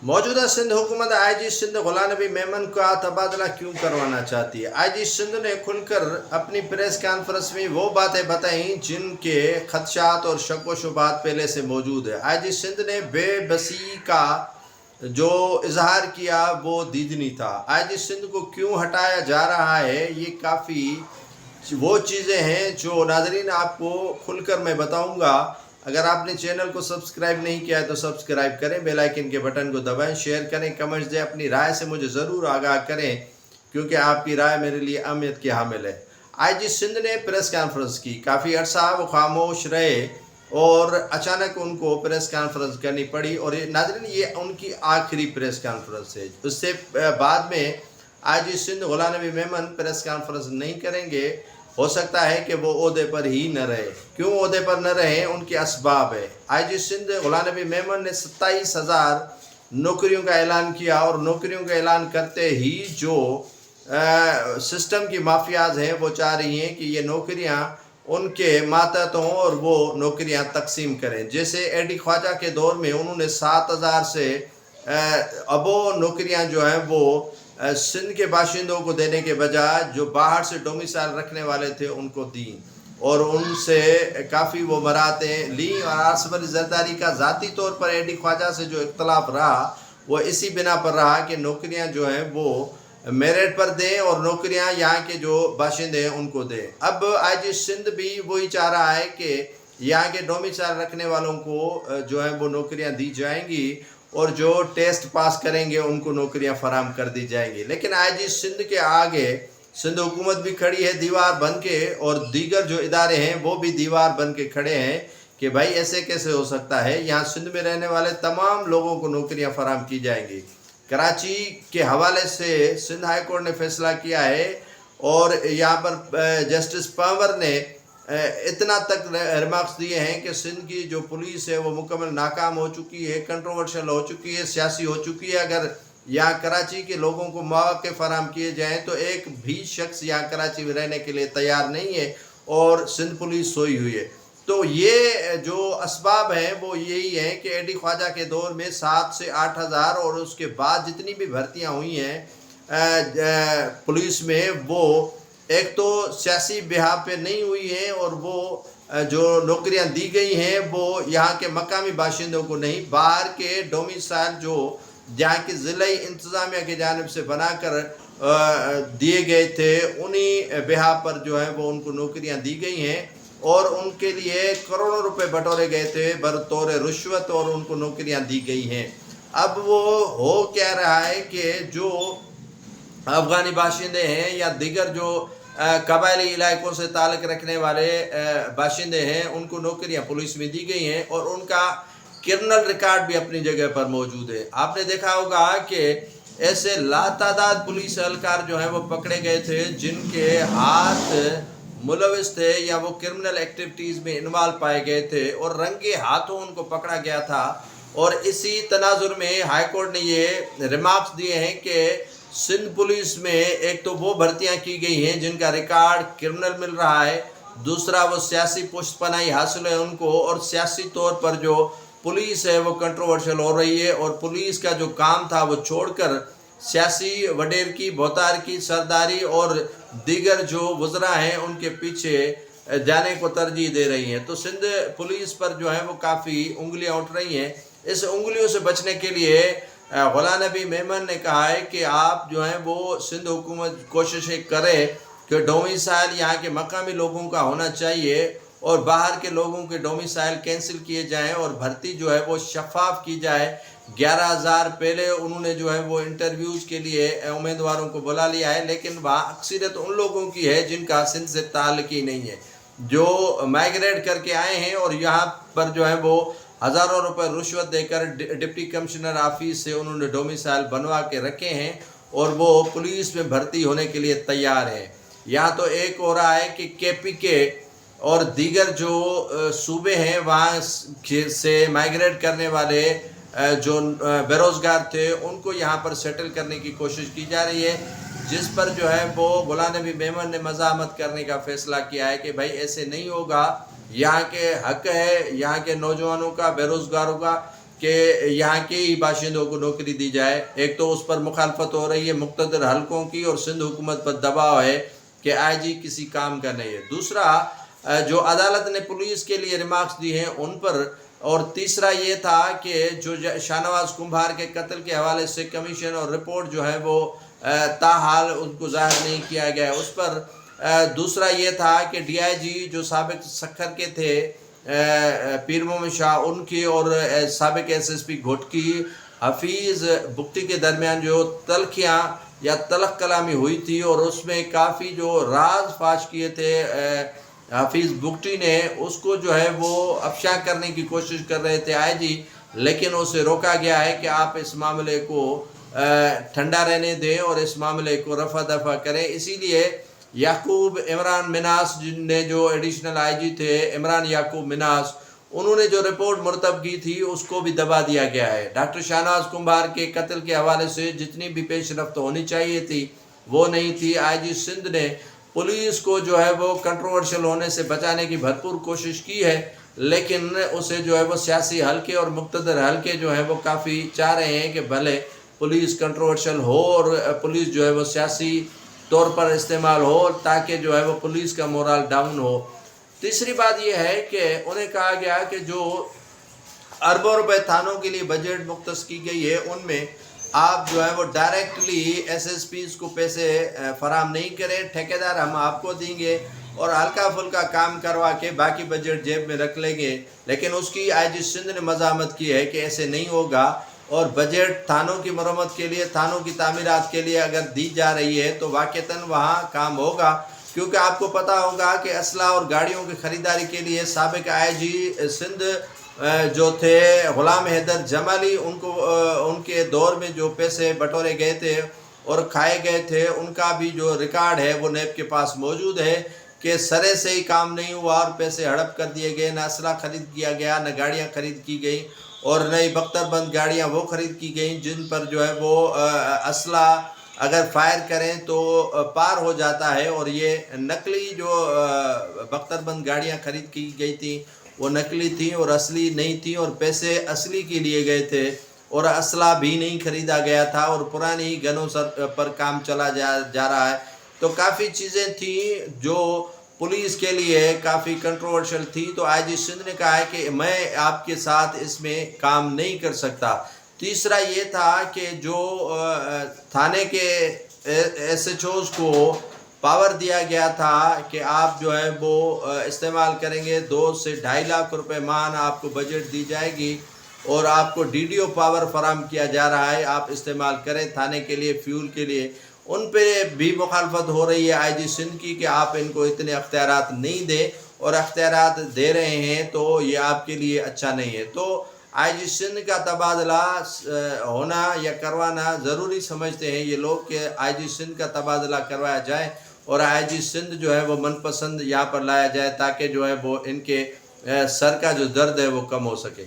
मौजूदा सिंध हुकूमत आईजी सिंध गुलाम नबी मेमन का तबादला क्यों करवाना चाहती है? आईजी सिंध ने खुलकर अपनी प्रेस कॉन्फ्रेंस में वो बातें बताई जिनके खदशात और शक व शुबहात पहले से मौजूद है। आईजी सिंध ने बेबसी का जो इजहार किया वो दीदनी था। आईजी सिंध को क्यों हटाया जा रहा है, ये काफ़ी वो चीज़ें हैं जो नाजरीन आपको खुलकर मैं बताऊंगा। अगर आपने चैनल को सब्सक्राइब नहीं किया है तो सब्सक्राइब करें, बेल आइकन के बटन को दबाएं, शेयर करें, कमेंट्स दें, अपनी राय से मुझे ज़रूर आगाह करें क्योंकि आपकी राय मेरे लिए अहमियत की हामिल है। आईजी सिंध ने प्रेस कॉन्फ्रेंस की, काफ़ी अर्सा वो खामोश रहे और अचानक उनको प्रेस कॉन्फ्रेंस करनी पड़ी और नाज़रीन ये उनकी आखिरी प्रेस कॉन्फ्रेंस है। उससे बाद में IG Sindh Ghulam Nabi Memon press conference नहीं करेंगे। हो सकता है कि वो ओहदे पर ही न रहे। क्यों ओहदे पर न रहे, उनके असबाब है। आईजी सिंध गुलाम नबी मेमन ने 27,000 नौकरियों का ऐलान किया और नौकरियों का ऐलान करते ही जो सिस्टम की माफियाज हैं वो चाह रही हैं कि ये नौकरियां उनके मातहत हों और वो नौकरियां तकसीम करें। जैसे एडी ख्वाजा के दौर में उन्होंने 7,000 से अबो नौकरियां जो हैं वो सिंध के बाशिंदों को देने के बजाय जो बाहर से डोमिसाइल रखने वाले थे उनको दी और उनसे काफ़ी वो बरातें ली। और आसिफ अली जरदारी का ज़ाती तौर पर एडी ख्वाजा से जो इख्तलाफ रहा वो इसी बिना पर रहा कि नौकरियां जो हैं वो मेरिट पर दें और नौकरियां यहाँ के जो बाशिंदे हैं उनको दें। अब आईजी सिंध भी वही चाह रहा है कि यहाँ के डोमिसाइल रखने वालों को जो है वो नौकरियां दी जाएंगी और जो टेस्ट पास करेंगे उनको नौकरियां फराम कर दी जाएंगी। लेकिन आईजी सिंध के आगे सिंध हुकूमत भी खड़ी है दीवार बन के और दीगर जो इदारे हैं वो भी दीवार बन के खड़े हैं कि भाई ऐसे कैसे हो सकता है, यहाँ सिंध में रहने वाले तमाम लोगों को नौकरियां फराम की जाएंगी। कराची के हवाले से सिंध हाई कोर्ट ने फैसला किया है और यहाँ पर जस्टिस पंवर ने इतना तक रिमार्क्स दिए हैं कि सिंध की जो पुलिस है वो मुकम्मल नाकाम हो चुकी है, कंट्रोवर्शियल हो चुकी है, सियासी हो चुकी है। अगर यहाँ कराची के लोगों को मौके फराम किए जाएँ तो एक भी शख्स यहाँ कराची में रहने के लिए तैयार नहीं है और सिंध पुलिस सोई हुई है। तो ये जो असबाब हैं वो यही है कि एडी ख्वाजा के दौर में 7 से 8,000 और उसके बाद जितनी भी भर्तियाँ हुई हैं पुलिस में वो एक तो सियासी बिहार पे नहीं हुई है और वो जो नौकरियां दी गई हैं वो यहाँ के मकामी बाशिंदों को नहीं, बाहर के डोमिसाइल जो जहाँ की ज़िले इंतज़ामिया की जानिब से बनाकर दिए गए थे उन्हीं बिहार पर जो है वो उनको नौकरियां दी गई हैं और उनके लिए करोड़ों रुपए बटोरे गए थे बतौर रुश्वत और उनको नौकरियां दी गई हैं। अब वो हो क्या रहा है कि जो अफ़गानी बाशिंदे हैं या दीगर जो कबायली इलाकों से ताल्लुक़ रखने वाले बाशिंदे हैं उनको नौकरियां पुलिस में दी गई हैं और उनका क्रिमिनल रिकॉर्ड भी अपनी जगह पर मौजूद है। आपने देखा होगा कि ऐसे लातादाद पुलिस एहलकार जो हैं वो पकड़े गए थे जिनके हाथ मुलविस थे या वो क्रिमिनल एक्टिविटीज़ में इन्वॉल्व पाए गए थे और रंगे हाथों उनको पकड़ा गया था। और इसी तनाजुर में हाई कोर्ट ने ये रिमार्क्स दिए हैं कि सिंध पुलिस में एक तो वो भर्तियां की गई हैं जिनका रिकॉर्ड क्रिमिनल मिल रहा है, दूसरा वो सियासी पुष्टपनाही हासिल है उनको और सियासी तौर पर जो पुलिस है वो कंट्रोवर्शियल हो रही है और पुलिस का जो काम था वो छोड़कर सियासी वडेर की बोतार की सरदारी और दीगर जो वज़रा हैं उनके पीछे जाने को तरजीह दे रही हैं। तो सिंध पुलिस पर जो है वो काफ़ी उंगलियां उठ रही हैं। इस उंगलियों से बचने के लिए गुलाम नबी मेमन ने कहा है कि आप जो हैं वो सिंध हुकूमत कोशिशें करें कि डोमिसाइल यहाँ के मकामी लोगों का होना चाहिए और बाहर के लोगों के डोमिसाइल कैंसिल किए जाएं और भर्ती जो है वो शफाफ की जाए। 11,000 पहले उन्होंने जो है वो इंटरव्यूज़ के लिए उम्मीदवारों को बुला लिया है, लेकिन वहाँ अक्सरियत उन लोगों की है जिनका सिंध से ताल्लुक़ ही नहीं है, जो माइग्रेट करके आए हैं और यहाँ पर जो है वो हज़ारों रुपए रुश्वत देकर डिप्टी कमिश्नर ऑफिस से उन्होंने डोमिसाइल बनवा के रखे हैं और वो पुलिस में भर्ती होने के लिए तैयार है। यहाँ तो एक हो रहा है कि KPK और दीगर जो सूबे हैं वहाँ से माइग्रेट करने वाले जो बेरोज़गार थे उनको यहाँ पर सेटल करने की कोशिश की जा रही है, जिस पर जो है वो गुलाम नबी मेमन ने मज़ामत करने का फ़ैसला किया है कि भाई ऐसे नहीं होगा, यहाँ के हक है यहाँ के नौजवानों का, बेरोज़गारों का کہ یہاں کے ہی باشندوں کو نوکری دی جائے. ایک تو اس پر مخالفت ہو رہی ہے مقتدر حلقوں کی اور سندھ حکومت پر دباؤ ہے کہ آئی جی کسی کام کا نہیں ہے. دوسرا جو عدالت نے پولیس کے لیے ریمارکس دی ہیں ان پر، اور تیسرا یہ تھا کہ جو شاہ نواز کمبھار کے قتل کے حوالے سے کمیشن اور رپورٹ جو ہے وہ تاحال ان کو ظاہر نہیں کیا گیا ہے اس پر. دوسرا یہ تھا کہ ڈی آئی جی جو سابق سکھر کے تھے پیر محمد شاہ ان کی اور سابق S S P Ghotki Hafeez Bugti کے درمیان جو تلخیاں یا تلخ کلامی ہوئی تھی اور اس میں کافی جو راز فاش کیے تھے حفیظ بگٹی نے، اس کو جو ہے وہ افشا کرنے کی کوشش کر رہے تھے آئی جی، لیکن اسے روکا گیا ہے کہ آپ اس معاملے کو ٹھنڈا رہنے دیں اور اس معاملے کو رفع دفع کریں. اسی لیے یعقوب عمران مناس جن نے جو ایڈیشنل آئی جی تھے، عمران یعقوب مناس، انہوں نے جو رپورٹ مرتب کی تھی اس کو بھی دبا دیا گیا ہے. ڈاکٹر شاہ نواز کمبھار کے قتل کے حوالے سے جتنی بھی پیش رفت ہونی چاہیے تھی وہ نہیں تھی. آئی جی سندھ نے پولیس کو جو ہے وہ کنٹروورشل ہونے سے بچانے کی بھرپور کوشش کی ہے، لیکن اسے جو ہے وہ سیاسی حلقے اور مقتدر حلقے جو ہے وہ کافی چاہ رہے ہیں کہ بھلے پولیس کنٹروورشل ہو اور پولیس جو ہے وہ سیاسی طور پر استعمال ہو تاکہ جو ہے وہ پولیس کا مورال ڈاؤن ہو. تیسری بات یہ ہے کہ انہیں کہا گیا کہ جو اربوں روپے تھانوں کے لیے بجٹ مختص کی گئی ہے ان میں آپ جو ہے وہ ڈائریکٹلی ایس ایس پیز کو پیسے فراہم نہیں کریں، ٹھیکیدار ہم آپ کو دیں گے اور ہلکا پھلکا کام کروا کے باقی بجٹ جیب میں رکھ لیں گے. لیکن اس کی آئی جی سندھ نے مزاحمت کی ہے کہ ایسے نہیں ہوگا، اور بجٹ تھانوں کی مرمت کے لیے، تھانوں کی تعمیرات کے لیے اگر دی جا رہی ہے تو واقعتاً وہاں کام ہوگا. کیونکہ آپ کو پتہ ہوگا کہ اسلحہ اور گاڑیوں کی خریداری کے لیے سابق آئی جی سندھ جو تھے غلام حیدر جمالی، ان کے دور میں جو پیسے بٹورے گئے تھے اور کھائے گئے تھے ان کا بھی جو ریکارڈ ہے وہ نیب کے پاس موجود ہے کہ سرے سے ہی کام نہیں ہوا اور پیسے ہڑپ کر دیے گئے، نہ اسلحہ خرید کیا گیا، نہ گاڑیاں خرید کی گئی، اور نئی بختر بند گاڑیاں وہ خرید کی گئیں جن پر جو ہے وہ اسلحہ اگر فائر کریں تو پار ہو جاتا ہے. اور یہ نقلی جو بختر بند گاڑیاں خرید کی گئی تھیں وہ نقلی تھیں اور اصلی نہیں تھیں، اور پیسے اصلی کے لیے گئے تھے اور اسلحہ بھی نہیں خریدا گیا تھا اور پرانی گنوں پر کام چلا جا رہا ہے. تو کافی چیزیں تھیں جو پولیس کے لیے کافی کنٹروورشل تھی. تو آئی جی سندھ نے کہا ہے کہ میں آپ کے ساتھ اس میں کام نہیں کر سکتا. تیسرا یہ تھا کہ جو تھانے کے ایس ایچ اوز کو پاور دیا گیا تھا کہ آپ جو ہے وہ استعمال کریں گے 2 سے 2.5 لاکھ روپے ماہانہ آپ کو بجٹ دی جائے گی اور آپ کو ڈی ڈی او پاور فراہم کیا جا رہا ہے، آپ استعمال کریں تھانے کے لیے، فیول کے لیے. ان پہ بھی مخالفت ہو رہی ہے آئی جی سندھ کی کہ آپ ان کو اتنے اختیارات نہیں دیں، اور اختیارات دے رہے ہیں تو یہ آپ کے لیے اچھا نہیں ہے. تو آئی جی سندھ کا تبادلہ ہونا یا کروانا ضروری سمجھتے ہیں یہ لوگ کہ آئی جی سندھ کا تبادلہ کروایا جائے اور آئی جی سندھ جو ہے وہ من پسند یہاں پر لایا جائے تاکہ جو ہے وہ ان کے سر کا جو درد ہے وہ کم ہو سکے.